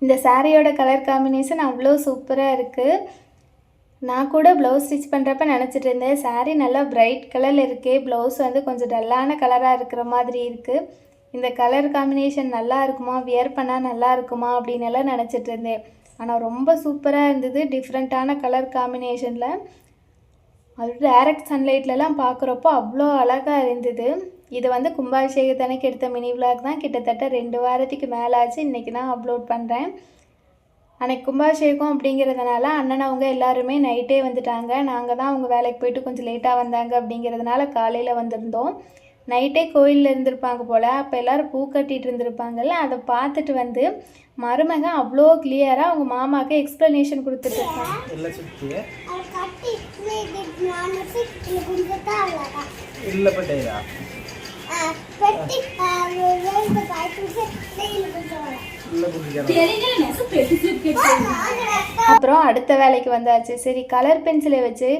இந்த சாரியோட colour combination அவ்வளோ சூப்பராக இருக்குது. நான் கூட ப்ளவுஸ் ஸ்டிச் பண்ணுறப்ப நினச்சிட்டு இருந்தேன், சாரீ நல்லா பிரைட் கலரில் இருக்கே, ப்ளவுஸ் வந்து கொஞ்சம் டல்லான கலராக இருக்கிற மாதிரி இருக்குது. இந்த கலர் காம்பினேஷன் நல்லா இருக்குமா, வியர் பண்ணால் நல்லா இருக்குமா அப்படின்னு எல்லாம் நினச்சிட்டு இருந்தேன். ஆனால் ரொம்ப சூப்பராக இருந்தது. டிஃப்ரெண்ட்டான கலர் காம்பினேஷனில் அது டைரக்ட் சன்லைட்லலாம் பார்க்குறப்போ அவ்வளோ அழகாக இருந்தது. இது வந்து கும்பாபிஷேகத்தன்னைக்கு எடுத்த மினி விளாக் தான். கிட்டத்தட்ட 2 வாரத்துக்கு மேலே ஆச்சு. இன்றைக்கி நான் அப்லோட் பண்ணுறேன். அன்றைக்கி கும்பாபிஷேகம் அப்படிங்கிறதுனால அண்ணன் அவங்க எல்லாருமே நைட்டே வந்துட்டாங்க. நாங்கள் தான் அவங்க வேலைக்கு போயிட்டு கொஞ்சம் லேட்டாக வந்தாங்க அப்படிங்கிறதுனால காலையில் வந்திருந்தோம். நைட்டே கோயிலில் இருந்திருப்பாங்க போல். அப்போ எல்லோரும் பூ கட்டிகிட்டு இருந்திருப்பாங்கல்ல, அதை பார்த்துட்டு வந்து மருமகன் அவ்வளோ கிளியராக அவங்க மாமாவுக்கு எக்ஸ்ப்ளனேஷன் கொடுத்துட்டு இருக்காங்க. அப்புறம் அடுத்த வேலைக்கு வந்தாச்சு. சரி கலர் பென்சிலை வச்சு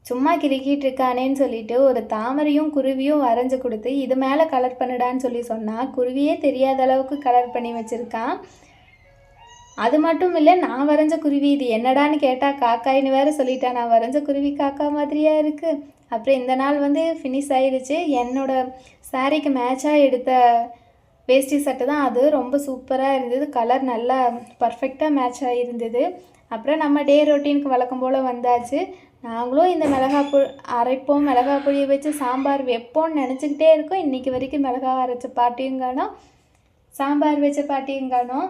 சும்மா கிறுக்கிட்டு இருக்கானேன்னு சொல்லிட்டு ஒரு தாமரையும் குருவியும் வரைஞ்சி கொடுத்து இது மேலே கலர் பண்ணிடான்னு சொல்லி சொன்னால் குருவியே தெரியாத அளவுக்கு கலர் பண்ணி வச்சுருக்கான். அது மட்டும் இல்லை, நான் வரைஞ்ச குருவி இது என்னடான்னு கேட்டால் காக்காயின்னு வேறு சொல்லிட்டேன். நான் வரைஞ்ச குருவி காக்கா மாதிரியாக இருக்குது. அப்புறம் இந்த நாள் வந்து ஃபினிஷ் ஆயிடுச்சு. என்னோடய சாரீக்கு மேட்சாக எடுத்த வேஷ்டி சட்டை தான் அது. ரொம்ப சூப்பராக இருந்தது. கலர் நல்லா பர்ஃபெக்டாக மேட்ச் ஆகிருந்தது. அப்புறம் நம்ம டே ரொட்டீனுக்கு வழக்கம் போல் வந்தாச்சு. நாங்களும் இந்த அரைப்போம், மிளகா பொடியை வச்சு சாம்பார் வைப்போம்னு நினச்சிக்கிட்டே இருக்கோம். இன்றைக்கி வரைக்கும் மிளகா அரைச்ச பாட்டியும் காணோம், சாம்பார் வச்ச பாட்டியும் காணோம்.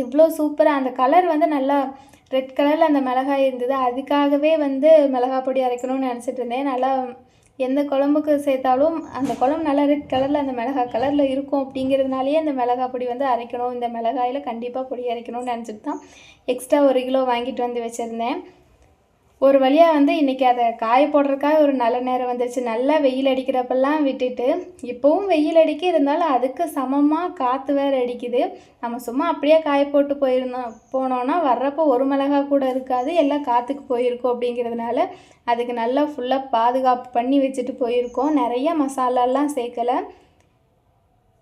இவ்வளோ சூப்பராக அந்த கலர் வந்து நல்லா ரெட் கலரில் அந்த மிளகாய் இருந்தது. அதுக்காகவே வந்து மிளகா பொடி அரைக்கணும்னு நினச்சிட்டு இருந்தேன். நல்லா எந்த குழம்புக்கு சேர்த்தாலும் அந்த குழம்பு நல்லா ரெட் கலரில் அந்த மிளகாய் கலரில் இருக்கும் அப்படிங்கிறதுனாலேயே அந்த மிளகாய் பொடி வந்து அரைக்கணும், இந்த மிளகாயில் கண்டிப்பாக பொடி அரைக்கணும்னு நினச்சிட்டு தான் எக்ஸ்ட்ரா 1 கிலோ வாங்கிட்டு வந்து வச்சுருந்தேன். ஒரு வழியாக வந்து இன்றைக்கி அதை காய போடுறதுக்காக ஒரு நல்ல நேரம் வந்துருச்சு. நல்லா வெயில் அடிக்கிறப்பெல்லாம் விட்டுட்டு இப்போவும் வெயில் அடிக்க இருந்தாலும் அதுக்கு சமமாக காற்று வேறு அடிக்குது. நம்ம சும்மா அப்படியே காய போட்டு போனோன்னா வர்றப்போ ஒரு மிளகாய் கூட இருக்காது, எல்லாம் காற்றுக்கு போயிருக்கோம். அப்படிங்கிறதுனால அதுக்கு நல்லா ஃபுல்லாக பாதுகாப்பு பண்ணி வச்சுட்டு போயிருக்கோம். நிறைய மசாலாலாம் சேர்க்கலை.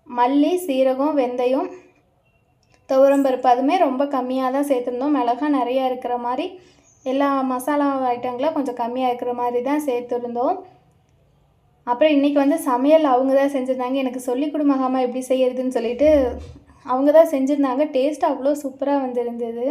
மல்லி, சீரகம், வெந்தயம், துவரம்பருப்பு அதுவுமே ரொம்ப கம்மியாக தான் சேர்த்துருந்தோம். மிளகாய் நிறையா இருக்கிற மாதிரி எல்லா மசாலா ஐட்டங்களும் கொஞ்சம் கம்மியாக இருக்கிற மாதிரி தான் சேர்த்துருந்தோம். அப்புறம் இன்றைக்கி வந்து சமையல் அவங்க தான் செஞ்சுருந்தாங்க. எனக்கு சொல்லிக் கொடுமாகாமல் எப்படி செய்யறதுன்னு சொல்லிட்டு அவங்க தான் செஞ்சுருந்தாங்க. டேஸ்ட் அவ்வளோ சூப்பராக வந்துருந்தது.